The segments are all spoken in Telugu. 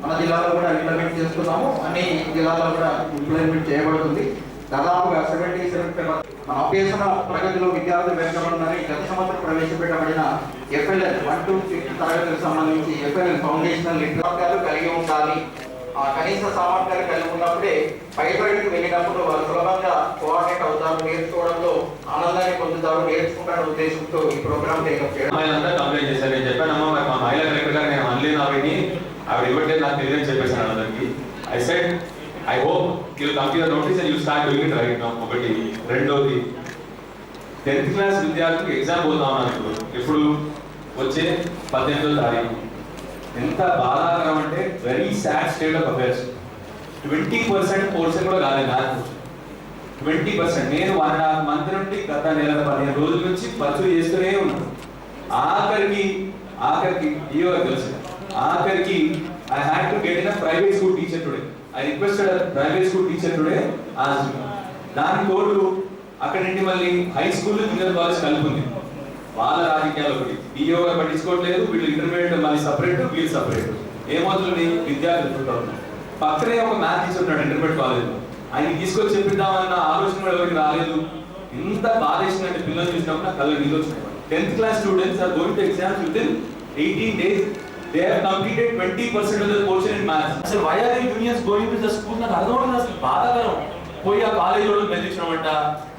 మన జిల్లాలో కూడా ఇంప్లిమెంట్ చేస్తున్నాము, అన్ని జిల్లాల్లో కూడా ఇంప్లిమెంట్ చేయబడుతుంది. దాదాపుగా 77 మన అభ్యసన ప్రగతిలో విద్యార్థులు వెనుకబడున్నారని గత సంవత్సరం ప్రవేశపెట్టబడిన FLL 1 to 5th తరగతులకు సంబంధించి FLL ఫౌండేషనల్ లిటరచర్ కలిగి ఉండాలి. కనీస సామర్థ్యాలు కలిగి ఉన్నప్పుడే పై తరగతికి వెళ్ళినప్పుడు వాళ్ళు సులభంగా కోఆర్డినేట్ అవుతారు, నేర్చుకోవడంలో ఆనందాన్ని పొందుతారు, నేర్చుకుంటారు ఉద్దేశంతో ఈ ప్రోగ్రామ్ టేకప్ చేయడం. కంప్లైంట్ చేశారు. నేను చెప్పానమ్మా మా మహిళా కలెక్టర్ గారు నేను అనలేదు ఆవిడని, ఆవిడ ఇవ్వట్టే నాకు తెలియదని చెప్పేసాను అందరికి. I said I hope you come to your notice and you start doing it right now. ఒకటి. రెండోది 10th క్లాస్ విద్యార్థులకు ఎగ్జామ్ పోతా ఉన్నాను ఇప్పుడు వచ్చే 18వ తారీఖు. ఎంత బాధాకరం అంటే very sad state of affairs. 20% portion కూడా కాలేదు నాకు. 20%. నేను 1.5 month నుండి గత నెల 15 రోజుల నుంచి పర్సూ చేస్తూనే ఉన్నాను. ఆఖరికి ఏవో తెలుసు, ఆఖరికి I had to get in a private school teacher today. I requested a private school teacher today. దాని తోడు అక్కడ నుండి మళ్ళీ హై స్కూల్ జూనియర్ కాలేజ్ కలుపుంది. వాళ్ళ రాజకీయాలు ఒకటి ఈయో గారు పట్టించుకోవట్లేదు, వీళ్ళు ఇంటర్మీడియట్ మళ్ళీ సపరేట్, వీళ్ళు సపరేట్. ఏమవుతుంది విద్యార్థులు పక్కనే ఒక మ్యాథ్ టీచర్ ఉన్నాడు ఇంటర్మీడియట్ కాలేజ్లో, ఆయన తీసుకొచ్చి చెప్పిద్దామన్న ఆలోచన కూడా ఎవరికి రాలేదు. ఇంత బాధేసిందంటే పిల్లలు చూసినప్పుడు నాకు కళ్ళు నీళ్ళు వచ్చినాయి. 10th class students are going to exams within 18 days. They have completed 20% of the portion in maths. అసలు why are the juniors going to the school? నాకు అర్థం అవుతుంది. అసలు బాధాకరం. పోయి ఆ కాలేజ్ వాళ్ళు బెదిరించడమంట,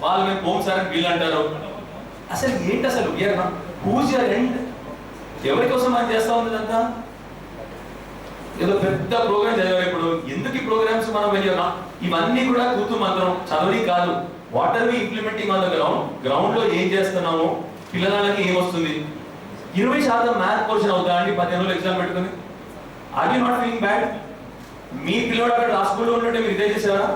వాళ్ళు మేము హోమ్ సార్ అని వీళ్ళు అంటారు. అసలు ఏంటి అసలు హూజ్ యువర్ ఎండ్? ఎవరి కోసం మనం చేస్తా ఉంది అంతా? ఏదో పెద్ద ప్రోగ్రామ్ చదివారు. ఇప్పుడు ఎందుకు ఈ ప్రోగ్రామ్స్ మనం వెళ్ళాం? ఇవన్నీ కూడా కూతు మంత్రం చదవని కాదు. What are we implementing on the ground లో ఏం చేస్తున్నాము, పిల్లలకి ఏం వస్తుంది? 20% మ్యాథ్ పోర్షన్ అవుతా అండి 15 రోజులు ఎగ్జామ్ పెట్టుకుని. Are you not feeling bad? మీ పిల్లవాడు అక్కడ ఆ స్కూల్లో ఉన్నట్టే మీరు ఇదే చేసారా?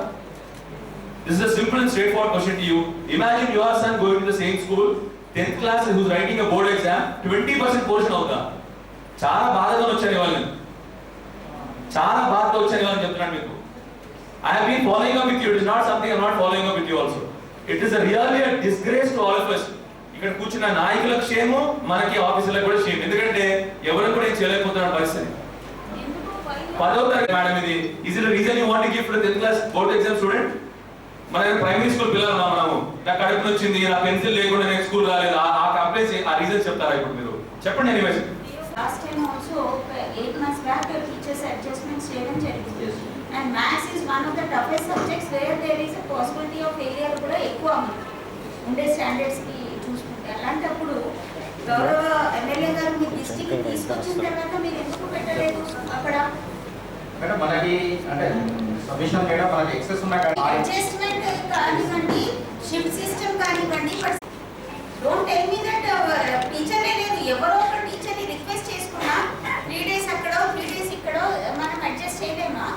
This is a simple and straightforward question to you. Imagine your son going to the same school, 10th class, who's writing a board exam, 20% portion అవుతా. చాలా బాధగా వచ్చారు వాళ్ళని, చాలా బాధగా వచ్చారు వాళ్ళని చెప్తున్నాను మీకు. I have been following up with you. It is not something I am not following up with you also. It is really a disgrace to all of us. ఇక్కడ కూర్చున్న నాయకులకు క్షేమం, మనకి ఆఫీసులకు కూడా క్షేమం. ఎందుకంటే ఎవరు కూడా ఏం చేయలేకపోతున్న పరిస్థితి. 10వ తరగతి మేడం ఇది. Is it a reason you want to give for the 10th class board exam student? మన ప్రైమరీ స్కూల్ పిల్లలు మనము నాకు కడుపు వచ్చింది, నా పెన్సిల్ లేకుండా నేను స్కూల్ రాలేదు, ఆ కంప్లైంట్స్ ఆ రీజన్ చెప్తారా ఇప్పుడు మీరు? చెప్పండి. Anyways last time also 8 months back teachers adjustments చేయడం జరిగింది. And maths is one of the toughest subjects where there is a possibility of failure కూడా ఎక్కువ ఉండే స్టాండర్డ్స్ కి చూసుకుంటే. అలాంటప్పుడు గౌరవ ఎమ్మెల్యే గారు మీ డిస్ట్రిక్ట్ తీసుకొచ్చిన తర్వాత మీరు ఎందుకు పెట్టలేదు అక్కడ? మేడం మనకి అంటే సబ్మిషన్ చేయడం మనకి ఎక్సెస్ ఉన్న అడ్జస్ట్మెంట్ కానివ్వండి, షిఫ్ట్ సిస్టమ్ కానివ్వండి, but don't tell me that teacher లేదు. ఎవరో ఒక టీచర్ని రిక్వెస్ట్ చేసుకున్నా 3 days అక్కడో 3 days ఇక్కడో మనం అడ్జస్ట్ చేయలేమా?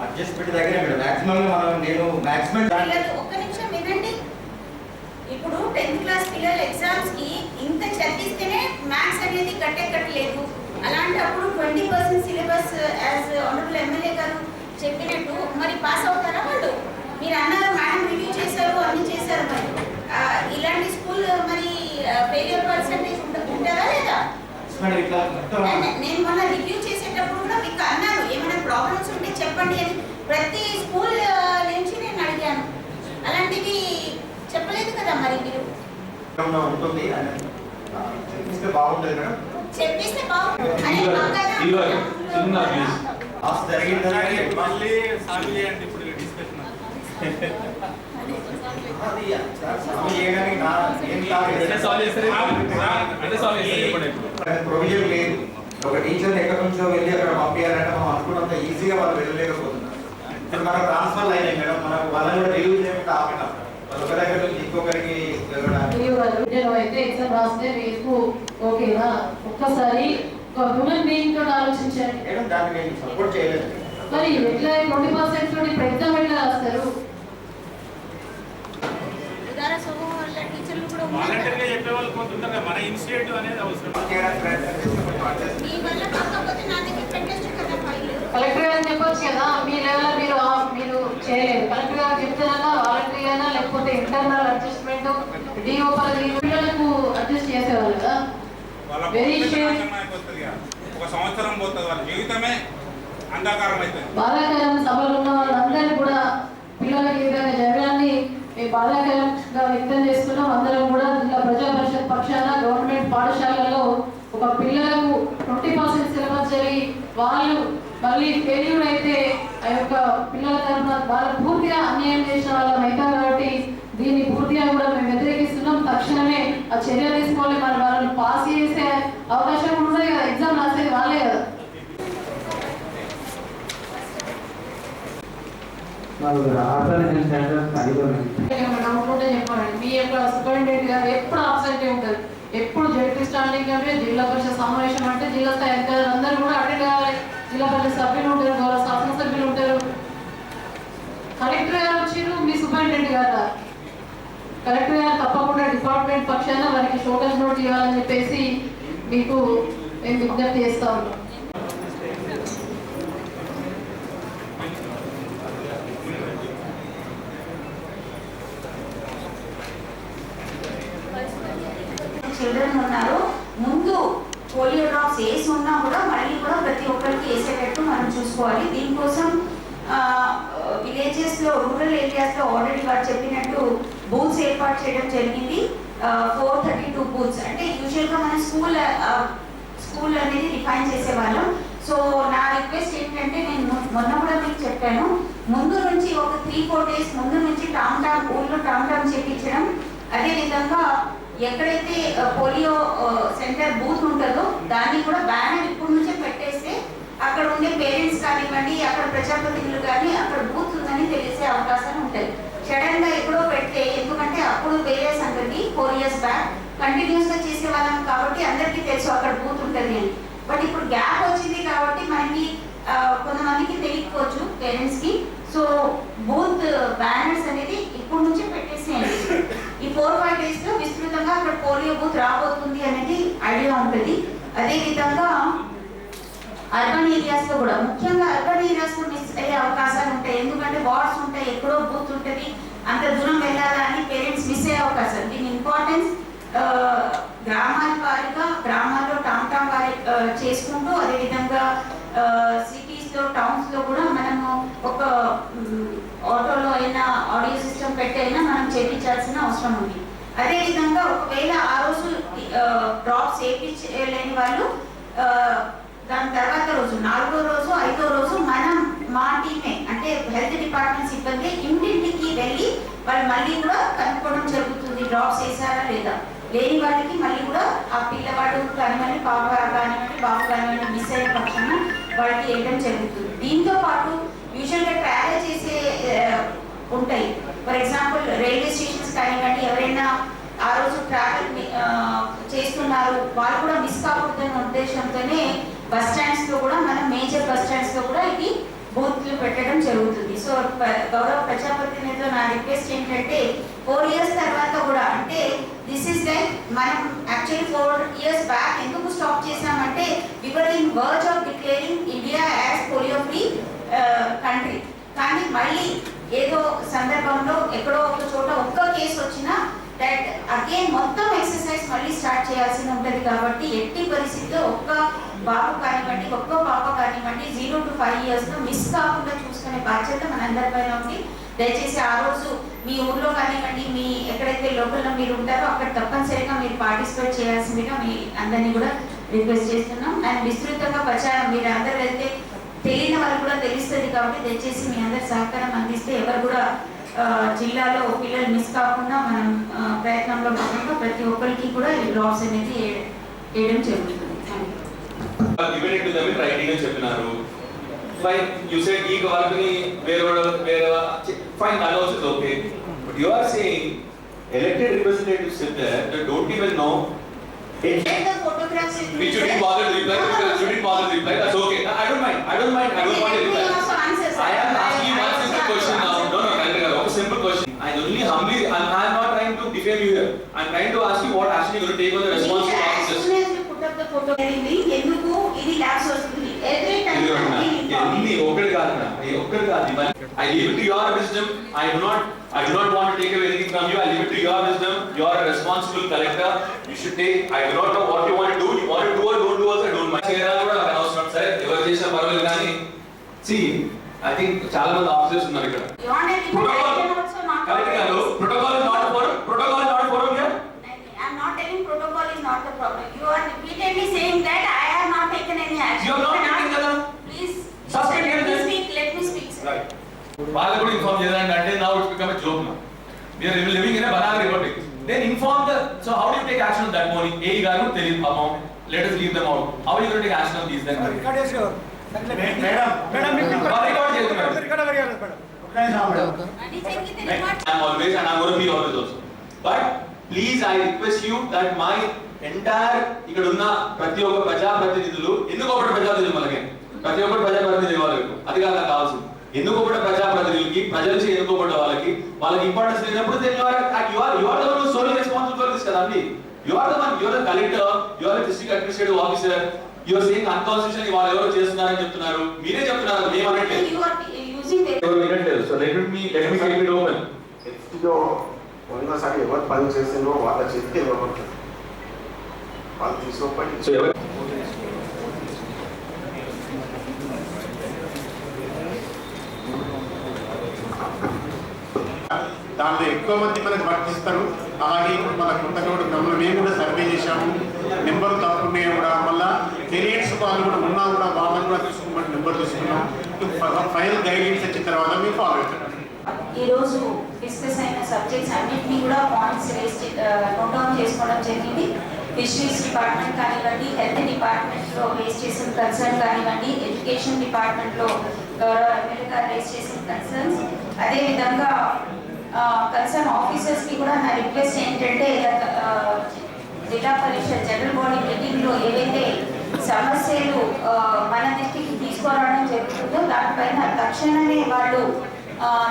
అడ్జస్ట్మెంట్ దగ్గర మేడం మాక్సిమం నేను మాక్సిమం ఒక్క నిమిషం వినండి. ఇప్పుడు 10th క్లాస్ పిల్లల ఎగ్జామ్స్ కి ఇంత చదివిస్తేనే మ్యాథ్స్ అనేది కట్టలేదు. అలాంటప్పుడు 20% సిలబస్ యాజ్ ఆనరబుల్ ఎమ్మెల్యే గారు చెప్పినట్టు మరి పాస్ అవుతారా వాళ్ళు? మీరు అన్నారు మేడం రివ్యూ చేశారు, అన్ని చేశారు, మరి ఇలాంటి స్కూల్ మరి ఫెయిలియర్ పర్సెంటేజ్ ఉంటుందా లేదా? నేను మొన్న రివ్యూ చేసేటప్పుడు కూడా మీకు అన్నారు ఏమైనా ప్రాబ్లమ్స్ ఉంటే చెప్పండి అని. ప్రతి స్కూల్ నుంచి నేను అడిగాను, అలాంటివి చెప్పలేదు కదా మరి మీరు. ఉంటుంది చెప్పిస్తే బాగుంటుంది మేడం, చెప్పిస్తే బాగుంటుంది. ప్రొవిజన్ లేదు. ఒక టీచర్ ఎక్కడి నుంచో వెళ్ళి అక్కడ పంపించాలంటే మనం అనుకున్నంత ఈజీగా వాళ్ళు వెళ్ళలేకపోతున్నారు. ఇప్పుడు మనం ట్రాన్స్ఫర్ అయినాయి మేడం, మనకు వాళ్ళని కూడా రిలీవ్ చేయకుండా ఆపినాం. ఒక దగ్గర నుంచి ఇంకొకరికి అయితే ఎగ్జామ్ రాస్తే మీకు ఓకేనా? ఒక్కసారి హ్యూమన్ బీయింగ్ తోటి ఆలోచించండి. దాన్ని నేను సపోర్ట్ చేయలేదు. మరి ఎట్లా 20% తోటి ఇప్పుడు ఎగ్జామ్ ఎట్లా రాస్తారు? టీచర్లు కూడా వాలంటీర్గా చెప్పే వాళ్ళు కొంత ఉంటారు కదా, మన ఇనిషియేటివ్ అనేది అవసరం. మీ వల్ల కాకపోతే నా దగ్గర పెట్టచ్చు కదా ఫైల్. కలెక్టర్ గారు చెప్పొచ్చు కదా, మీ లెవెల్ మీరు చేయలేదు. కలెక్టర్ గారు చెప్తారా వాలంటరీ అయినా లేకపోతే ఇంటర్నల్ అడ్జస్ట్మెంట్ డిఓ పిల్లలకు అడ్జస్ట్ చేసేవాళ్ళు కదా. వెరీ షూర్ ఒక సంవత్సరం పోతుంది, వాళ్ళ జీవితమే అంధకారం అవుతుంది. బాధాకరం సభలో ఉన్న వాళ్ళందరూ కూడా పిల్లలకి ఈ విధంగా జరగాలని మేము బాధాకరంగా వ్యక్తం చేస్తున్నాం. అందరం కూడా జిల్లా ప్రజా పరిషత్ పక్షాన గవర్నమెంట్ పాఠశాలల్లో ఒక పిల్లలకు 20% సిలబస్ జరిగి వాళ్ళు మళ్ళీ ఫెయిల్యూర్ అయితే ఆ యొక్క పిల్లల తరఫున వాళ్ళకు పూర్తిగా అన్యాయం చేసిన వాళ్ళం అవుతాం కాబట్టి దీన్ని పూర్తిగా కూడా మేము వ్యతిరేకిస్తున్నాం. తక్షణమే ఆ చర్య తీసుకోవాలి. మరి వాళ్ళని పాస్ చేసే అవకాశం కూడా ఉంది కదా, ఎగ్జామ్ రాసేది వాళ్ళే కదా. చెప్పండి, మీ యొక్క సూపరింటెండెంట్ గారు ఎప్పుడు అబ్సెంట్ ఉంటారు, ఎప్పుడు జడ్పీ స్టాండింగ్ అంటే జిల్లా పరిషత్ సమావేశం అంటే జిల్లా స్థాయి అధికారులు అందరూ కూడా అటెండ్ కావాలి. జిల్లా పరిషత్ సభ్యులు ఉంటారు, గౌరవ శాసనసభ్యులు ఉంటారు. కలెక్టర్ గారు వచ్చారు, మీ సూపరింటెండెంట్ గారు కలెక్టర్ గారు తప్పకుండా డిపార్ట్మెంట్ పక్షాన వారికి షోకాజ్ నోట్ ఇవ్వాలని చెప్పేసి మీకు మేము విజ్ఞప్తి చేస్తా ఉన్నాం. చిల్డ్రన్ ఉన్నారు, ముందు పోలియో డ్రాప్స్ వేసి ఉన్నా కూడా మళ్ళీ కూడా ప్రతి ఒక్కరికి వేసేటట్టు మనం చూసుకోవాలి. దీనికోసం విలేజెస్లో, రూరల్ ఏరియాస్లో ఆల్రెడీ వారు చెప్పినట్టు బూత్స్ ఏర్పాటు చేయడం జరిగింది. 432 బూత్స్ అంటే యూజువల్గా మన స్కూల్ అనేది డిఫైన్ చేసేవాళ్ళం. సో నా రిక్వెస్ట్ ఏంటంటే, నేను మొన్న కూడా మీకు చెప్పాను, ముందు నుంచి ఒక 3-4 డేస్ ముందు నుంచి ఊళ్ళో టామ్ చేయించడం, అదేవిధంగా ఎక్కడైతే పోలియో సెంటర్ బూత్ ఉంటుందో దాన్ని కూడా బ్యానర్ ఇప్పటి నుంచే పెట్టేస్తే అక్కడ ఉండే పేరెంట్స్ కానివ్వండి, అక్కడ ప్రజాప్రతినిధులు కానీ అక్కడ బూత్ ఉందని తెలిసే అవకాశం ఉంటుంది. సడన్ గా ఎప్పుడో పెడితే, ఎందుకంటే అప్పుడు వేరే సంగతి 4 years బ్యాక్ కంటిన్యూస్ గా చేసే వాళ్ళం కాబట్టి అందరికీ తెలుసు అక్కడ బూత్ ఉంటుంది అని. బట్ ఇప్పుడు గ్యాప్ వచ్చింది కాబట్టి మనకి కొంతమందికి తెలియకపోవచ్చు పేరెంట్స్ కి. సో బూత్ బ్యానర్స్ అనేది ఇప్పుడు నుంచే పెట్టేసేయండి. ఈ 4-5 days లో విస్తృతంగా అక్కడ పోలియో బూత్ రాబోతుంది అనేది ఐడియా ఉంటుంది. అదేవిధంగా అర్బన్ ఏరియాస్ లో కూడా, ముఖ్యంగా అర్బన్ ఏరియాస్ లో మిస్ అయ్యే అవకాశాలు ఉంటాయి. ఎందుకంటే వార్డ్స్ ఉంటాయి, ఎక్కడో బూత్ ఉంటుంది, అంత దూరం వెళ్ళాలా అని పేరెంట్స్ మిస్ అయ్యే అవకాశం. దీని ఇంపార్టెన్స్ గ్రామాల వారిగా, గ్రామాల్లో టామ్ వారి చేసుకుంటూ, అదేవిధంగా సిటీస్ లో, టౌన్స్ లో కూడా మనము ఒక ఆటోలో అయినా ఆడియో సిస్టమ్ పెట్టి అయినా మనం చేయించాల్సిన అవసరం ఉంది. అదేవిధంగా ఒకవేళ ఆ రోజు డ్రాప్స్ వేయించలేని వాళ్ళు దాని తర్వాత రోజు, 4వ రోజు, 5వ రోజు మా టీమే అంటే హెల్త్ డిపార్ట్మెంట్ సిబ్బంది ఇంటింటికి వెళ్ళి వాళ్ళు మళ్ళీ కూడా కనుక్కోవడం జరుగుతుంది, డ్రాప్స్ వేసారా లేదా. లేని వాళ్ళకి మళ్ళీ కూడా ఆ పిల్లవాడు కానివ్వండి, బాబు కానివ్వండి మిస్ అయిన పక్షాన వాళ్ళకి వేయడం జరుగుతుంది. దీంతో పాటు యూజువల్గా ట్రావెల్ చేసే ఉంటాయి. ఫర్ ఎగ్జాంపుల్ రైల్వే స్టేషన్స్ కానివ్వండి, ఎవరైనా ఆ రోజు ట్రావెల్ చేస్తున్నారు వాళ్ళు కూడా మిస్ కాకూడదనే ఉద్దేశంతోనే బస్ స్టాండ్స్ లో కూడా, మనం మేజర్ బస్ స్టాండ్స్ లో కూడా ఇది బూత్లు పెట్టడం జరుగుతుంది. సో గౌరవ ప్రజాప్రతినిధులు నా రిక్వెస్ట్ ఏంటంటే, 4 years తర్వాత కూడా, అంటే దిస్ ఇస్ లైక్ మనం యాక్చువల్లీ 4 years బ్యాక్ ఎందుకు స్టాప్ చేసామంటే, we were in verge of declaring India as polio free country. కానీ మళ్ళీ ఏదో సందర్భంలో ఎక్కడో ఒక చోట ఒక్క కేసు వచ్చినా దట్ అగైన్ మొత్తం ఎక్సర్సైజ్ మళ్ళీ స్టార్ట్ చేయాల్సి ఉంటుంది. కాబట్టి ఎట్టి పరిస్థితిలో ఒక్క బాబు కానివ్వండి, ఒక్క పాప కానివ్వండి 0 to 5 years మిస్ కాకుండా చూసుకునే బాధ్యత మనందరిపైన ఉంది. దయచేసి ఆ రోజు మీ ఊర్లో కానివ్వండి, మీ ఎక్కడైతే లోకల్లో మీరు ఉంటారో అక్కడ తప్పనిసరిగా మీరు పార్టిసిపేట్ చేయాల్సిందిగా మీ అందరినీ కూడా రిక్వెస్ట్ చేస్తున్నాం. అండ్ విస్తృతంగా ప్రచారం మీరు అందరూ వెళ్తే తెలియని వాళ్ళకి కూడా తెలుస్తుంది. కాబట్టి దయచేసి మీ అందరి సహకారం అందిస్తే ఎవరు కూడా జిల్లాలో పిల్లలు మిస్ కాకుండా మనం ప్రయత్నంలో భాగంగా ప్రతి ఒక్కరికి కూడా ఈ డ్రాప్స్ అనేది వేయడం జరుగుతుంది. చెప్పినారు ఫైన్, యూ సెడ్ ఈ వర్క్ని వేరే fine, that also is okay, but you are saying elected representatives sit there that don't even know Let the photographs which you didn't bother to reply, because you didn't bother to reply, that's okay. I don't mind, I don't want to reply. I am asking you one simple question now. No, a simple question. I'm not trying to defame you here. I'm trying to ask you what action you're going to take on the responsible officers. As soon as you put up the photo, ఎందుకు ఇది ల్యాబ్స్ వస్తుంది every time. I leave it to your wisdom. I do not want to take away anything from you. I leave it to your wisdom. You are a responsible collector. You should take. I do not know what you want to do. You want to do or don't do also, I don't mind. చేసినా పర్వాలేదు కానీ సి ఐ థింక్ చాలా మంది ఆఫీసర్స్ ఉన్నారు ఇక్కడ. కరెక్ట్ కాదు. Protocol is not forum here. I'm not telling protocol is not the problem. You are repeatedly saying that I have not taken any action. You are not taking కదా. Please Suspend him. let me speak sir. Right. వాళ్ళకు కూడా ఇన్ఫార్మ్ చేయాలంటే అంటే now it's become a joke now. We are living in a banana republic. Then inform the, so how do you take action on that morning? A garu తెలియదు amount. Let us leave them out. How are you going to take action on these then? Record చేసి మేడం రికార్డ్ చేస్తున్నారు. రికార్డ్ అవ్వాలి madam. Ani chengite record. I'm always and I'm going to be always also. But please I request you that my entire ఇక్కడ ఉన్న ప్రతి ఒక్క ప్రజాప్రతినిధులు ఎందుకు ఒకటి ప్రజాప్రతినిధులు మనకి ప్రతి ఒక్కటి ప్రజాప్రతినిధి వాళ్ళు అది కాదు నాకు కావాల్సింది. ఎందుకు ఒకటి ప్రజాప్రతినిధులకి ప్రజలు ఎన్నుకోబడ్డ వాళ్ళకి ఇంపార్టెన్స్ లేనప్పుడు then you are the one who is solely responsible for this కదా అండి. You are the one, you are the collector, you are the district administrative officer. You are saying unconstitutional వాళ్ళు ఎవరో చేస్తున్నారని చెప్తున్నారు. మీరే చెప్తున్నారు మేము అనట్లేదు. You are using the ఎవరు వినట్లేదు. So let me keep it open. ఎఫ్టీలో ఉన్నసారి ఎవరు పని చేసిందో వాళ్ళ చేతికి ఇవ్వబడుతుంది. వాళ్ళు తీసుకోపడి So ఎవరు దాంట్లో ఎక్కువ మంది మనకు వర్తిస్తారు. అలాగే ఇప్పుడు మన కొత్తగూడ గ్రామంలో మేము కూడా సర్వే చేశాము. నెంబర్ తప్పున్నాయి కూడా మళ్ళీ పేరెంట్స్ వాళ్ళు కూడా ఉన్నా కూడా వాళ్ళని కూడా తీసుకోమని నెంబర్ తీసుకున్నాం. ఫైనల్ గైడ్లైన్స్ వచ్చిన తర్వాత మేము ఫాలో అవుతాం. ఈరోజు డిస్కస్ అయిన సబ్జెక్ట్స్ అన్నింటినీ కూడా పాయింట్స్ నోట్ డౌన్ చేసుకోవడం జరిగింది. ఫిషరీస్ డిపార్ట్మెంట్ కానివ్వండి, హెల్త్ డిపార్ట్మెంట్లో రేస్ చేసిన కన్సర్న్ కానివ్వండి, ఎడ్యుకేషన్ డిపార్ట్మెంట్లో గౌరవ ఎమ్మెల్యే గారు రేస్ చేసిన కన్సర్న్స్, అదేవిధంగా కన్సర్న్ ఆఫీసర్స్కి కూడా నా రిక్వెస్ట్ ఏంటంటే జిల్లా పరిషత్ జనరల్ బాడీ మీటింగ్లో ఏవైతే సమస్యలు మన దృష్టికి తీసుకురావడం జరుగుతుందో దానిపైన తక్షణమే వాళ్ళు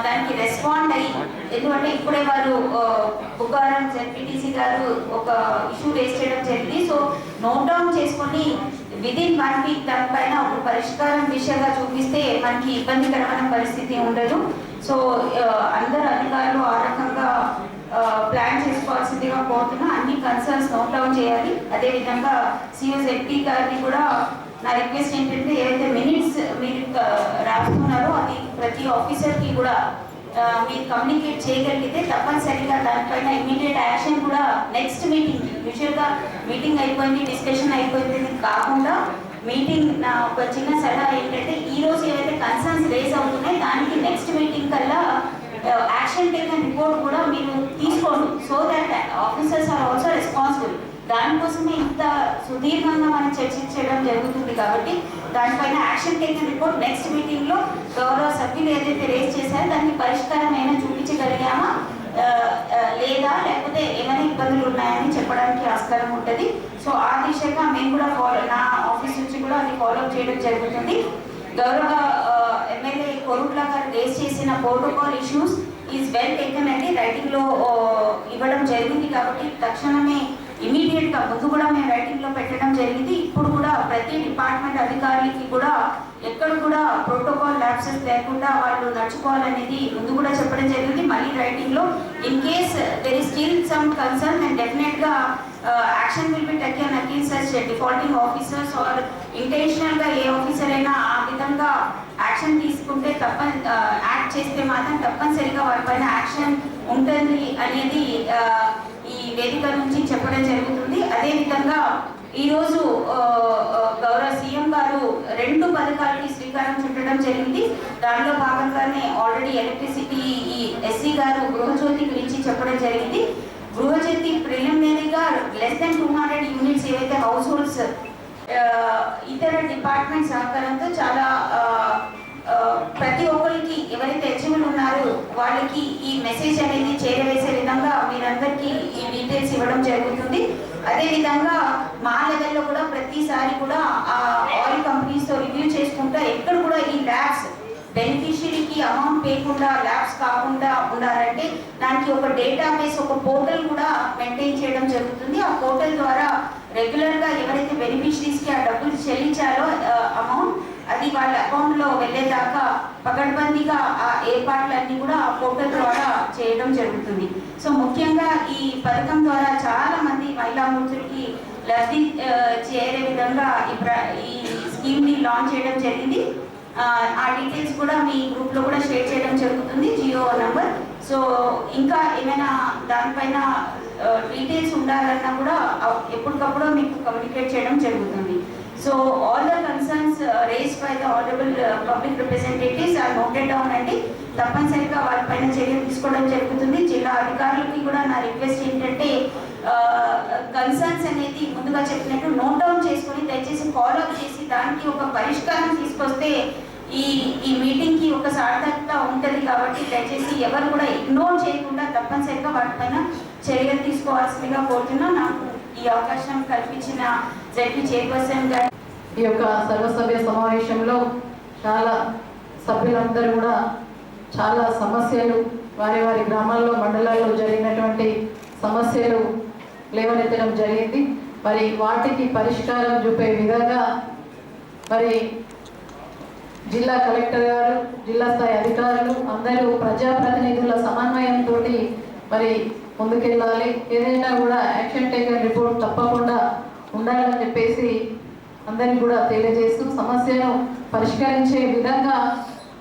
దానికి రెస్పాండ్ అయ్యి, ఎందుకంటే ఇప్పుడే వారు బుగ్గారం జెడ్పీటీసీ గారు ఒక ఇష్యూ రేస్ చేయడం జరిగింది. సో నోట్ డౌన్ చేసుకొని విదిన్ 1 వీక్ దానిపైన ఒక పరిష్కారం దిశగా చూపిస్తే మనకి ఇబ్బందికరమైన పరిస్థితి ఉండదు. సో అందరు అధికారులు ఆ రకంగా ప్లాన్ చేసుకోవాల్సిందిగా కోరుతున్నా. అన్ని కన్సర్న్స్ నోట్ డౌన్ చేయాలి. అదేవిధంగా సిఎస్ఎఫ్పీ గారిని కూడా నా రిక్వెస్ట్ ఏంటంటే ఏదైతే మినిట్స్ మీరు రాస్తున్నారో అది ప్రతి ఆఫీసర్కి కూడా మీరు కమ్యూనికేట్ చేయగలిగితే తప్పనిసరిగా దానిపైన ఇమీడియట్ యాక్షన్ కూడా నెక్స్ట్ మీటింగ్, యూజువల్గా మీటింగ్ అయిపోయింది, డిస్కషన్ అయిపోయింది కాకుండా మీటింగ్ నా ఒక చిన్న సలహా ఏంటంటే ఈరోజు ఏవైతే కన్సర్న్స్ రేస్ అవుతున్నాయి దానికి నెక్స్ట్ మీటింగ్ కల్లా యాక్షన్ టేకన్ రిపోర్ట్ కూడా మీరు తీసుకోండి. So that officers are also responsible. దానికోసమే ఇంత సుదీర్ఘంగా మనం చర్చించడం జరుగుతుంది కాబట్టి దానిపైన యాక్షన్ టేకన్ రిపోర్ట్ నెక్స్ట్ మీటింగ్లో గౌరవ సభ్యులు ఏదైతే రేస్ చేశారో దానికి పరిష్కారం ఏమైనా చూపించగలిగామా లేదా లేకపోతే ఏమైనా ఇబ్బందులు ఉన్నాయని చెప్పడానికి ఆస్కారం ఉంటుంది. సో ఆ దిశగా మేము కూడా నా ఆఫీస్ నుంచి కూడా అది ఫాలోఅప్ చేయడం జరుగుతుంది. గౌరవ ఎమ్మెల్యే కొరుట్ల గారు రేస్ చేసిన protocol issues is well taken అండి. రైటింగ్లో ఇవ్వడం జరిగింది కాబట్టి తక్షణమే ఇమీడియట్గా ముందు కూడా మేము రైటింగ్లో పెట్టడం జరిగింది. ఇప్పుడు కూడా ప్రతి డిపార్ట్మెంట్ అధికారులకి కూడా ఎక్కడ కూడా ప్రోటోకాల్ ల్యాప్సెస్ లేకుండా వాళ్ళు నడుచుకోవాలనేది ముందు కూడా చెప్పడం జరిగింది. మళ్ళీ రైటింగ్లో in case there is still some concern and డెఫినెట్గా action will be taken against such defaulting officers or ఇంటెన్షనల్గా ఏ ఆఫీసర్ అయినా ఆ విధంగా యాక్షన్ తీసుకుంటే యాక్ట్ చేస్తే మాత్రం తప్పనిసరిగా వారిపైన యాక్షన్ ఉంటుంది అనేది ఈ వేదిక నుంచి చెప్పడం జరుగుతుంది. అదేవిధంగా ఈరోజు గౌరవ సీఎం గారు 2 పథకాలకి శ్రీకారం చుట్టడం జరిగింది. దానిలో భాగంగానే ఆల్రెడీ ఎలక్ట్రిసిటీ ఈ ఎస్సీ గారు గృహజ్యోతి గురించి చెప్పడం జరిగింది. గృహజ్యోతి ప్రిలిమినరీగా లెస్ దెన్ 200 యూనిట్స్ ఏవైతే హౌస్ హోల్డ్స్ ఇతర డిపార్ట్మెంట్ సహకారంతో చాలా ప్రతి ఒక్కరికి ఎవరైతే ఎలిజిబుల్ ఉన్నారో వాళ్ళకి ఈ మెసేజ్ అనేది చేరవేసే విధంగా మీరందరికీ ఈ డీటెయిల్స్ ఇవ్వడం జరుగుతుంది. అదేవిధంగా మా లెవెల్లో కూడా ప్రతిసారి కూడా ఆయిల్ కంపెనీస్తో రివ్యూ చేసుకుంటా ఎక్కడ కూడా ఈ ల్యాబ్స్ బెనిఫిషియరీకి అమౌంట్ పేయకుండా ల్యాబ్స్ కాకుండా ఉండాలంటే దానికి ఒక డేటాబేస్, ఒక పోర్టల్ కూడా మెయింటైన్ చేయడం జరుగుతుంది. ఆ పోర్టల్ ద్వారా రెగ్యులర్గా ఎవరైతే బెనిఫిషరీస్కి ఆ డబ్బులు చెల్లించాలో అమౌంట్ అది వాళ్ళ అకౌంట్లో వెళ్ళేదాకా పకడ్బందీగా ఆ ఏర్పాట్లన్నీ కూడా ఆ పోర్టల్ ద్వారా చేయడం జరుగుతుంది. సో ముఖ్యంగా ఈ పథకం ద్వారా చాలా మంది మహిళామూర్తులకి లబ్ధి చేరే విధంగా ఈ స్కీమ్ని లాంచ్ చేయడం జరిగింది. ఆ డీటెయిల్స్ కూడా మీ గ్రూప్లో కూడా షేర్ చేయడం జరుగుతుంది, జియో నంబర్. సో ఇంకా ఏమైనా దానిపైన డీటెయిల్స్ ఉండాలన్నా కూడా ఎప్పటికప్పుడు మీకు కమ్యూనికేట్ చేయడం జరుగుతుంది. So all the concerns raised by the honourable public representatives are noted down అండి. తప్పనిసరిగా వారిపైన చర్యలు తీసుకోవడం జరుగుతుంది. జిల్లా అధికారులకి కూడా నా రిక్వెస్ట్ ఏంటంటే కన్సర్న్స్ అనేది ముందుగా చెప్పినట్టు నోట్ డౌన్ చేసుకొని దయచేసి ఫాలో అప్ చేసి దానికి ఒక పరిష్కారం తీసుకొస్తే ఈ మీటింగ్కి ఒక సార్థకత ఉంటుంది. కాబట్టి దయచేసి ఎవరు కూడా ఇగ్నోర్ చేయకుండా తప్పనిసరిగా వాటిపైన చర్యలు తీసుకోవాల్సిందిగా కోరుతున్నాం. నాకు ఈ అవకాశం కల్పించిన జడ్పీ చైర్పర్సన్ గారు, ఈ యొక్క సర్వసభ్య సమావేశంలో చాలా సభ్యులందరూ కూడా చాలా సమస్యలు వారి వారి గ్రామాల్లో మండలాల్లో జరిగినటువంటి సమస్యలు లేవనెత్తడం జరిగింది. మరి వాటికి పరిష్కారం చూపే విధంగా మరి జిల్లా కలెక్టర్ గారు, జిల్లా స్థాయి అధికారులు అందరూ ప్రజాప్రతినిధుల సమన్వయంతో మరి ముందుకెళ్ళాలి. ఏదైనా కూడా యాక్షన్ టేకన్ రిపోర్ట్ తప్పకుండా ఉండాలని చెప్పేసి అందరినీ కూడా తెలియజేస్తూ సమస్యను పరిష్కరించే విధంగా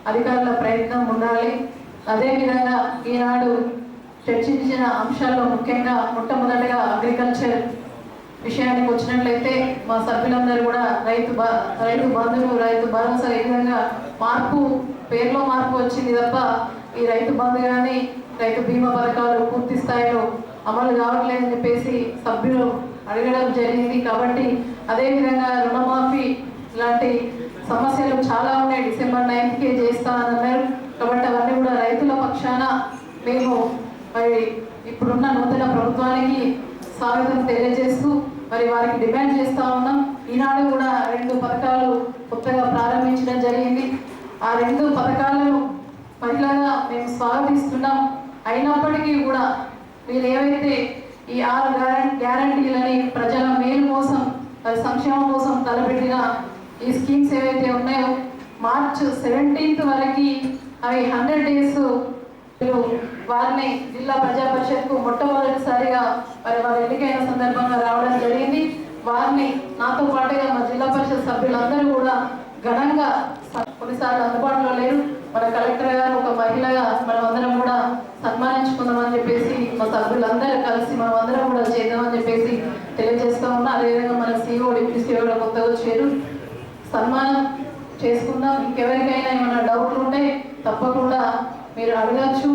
అధికారుల ప్రయత్నం ఉండాలి. అదేవిధంగా ఈనాడు చర్చించిన అంశాల్లో ముఖ్యంగా మొట్టమొదటిగా అగ్రికల్చర్ విషయానికి వచ్చినట్లయితే మా సభ్యులందరూ కూడా రైతు బంధువులు, రైతు భరోసా ఈ విధంగా మార్పు, పేరులో మార్పు వచ్చింది తప్ప ఈ రైతు బంధు కానీ రైతు బీమా పథకాలు పూర్తి స్థాయిలో అమలు కావట్లేదని చెప్పేసి సభ్యులు అడగడం జరిగింది. కాబట్టి అదేవిధంగా రుణమాఫీ లాంటి సమస్యలు చాలా ఉన్నాయి. డిసెంబర్ 9కే చేస్తానని అన్నారు. కాబట్టి అవన్నీ కూడా రైతుల పక్షాన మేము మరి ఇప్పుడున్న నూతన ప్రభుత్వానికి స్వాగతం తెలియజేస్తూ మరి వారికి డిమాండ్ చేస్తూ ఉన్నాం. ఈనాడు కూడా 2 పథకాలు కొత్తగా ప్రారంభించడం జరిగింది. ఆ 2 పథకాలను మహిళగా మేము స్వాగతిస్తున్నాం. అయినప్పటికీ కూడా మీరు ఏవైతే ఈ 6 గ్యారంటీలని ప్రజల మేలు కోసం మరి సంక్షేమం కోసం తలపెట్టిన ఈ స్కీమ్స్ ఏవైతే ఉన్నాయో మార్చ్ 17th వరకు అవి 100 days వారిని జిల్లా ప్రజా పరిషత్కు మొట్టమొదటిసారిగా మరి వారు ఎన్నికైన సందర్భంగా రావడం జరిగింది. వారిని నాతో పాటుగా మా జిల్లా పరిషత్ సభ్యులందరూ కూడా ఘనంగా, కొన్నిసార్లు అందుబాటులో లేరు, మన కలెక్టర్ గారు ఒక మహిళగా మనం అందరం కూడా సన్మానించుకుందామని చెప్పేసి మా సభ్యులందరూ కలిసి మనం అందరం కూడా చేద్దామని చెప్పేసి తెలియజేస్తూ ఉన్నా. అదేవిధంగా మన CEO, డిప్యూటీ CEO కూడా కొత్తగా వచ్చారు. సన్మానం చేసుకుందాం. ఇంకెవరికైనా ఏమైనా డౌట్లు ఉంటే తప్పకుండా మీరు అడగచ్చు.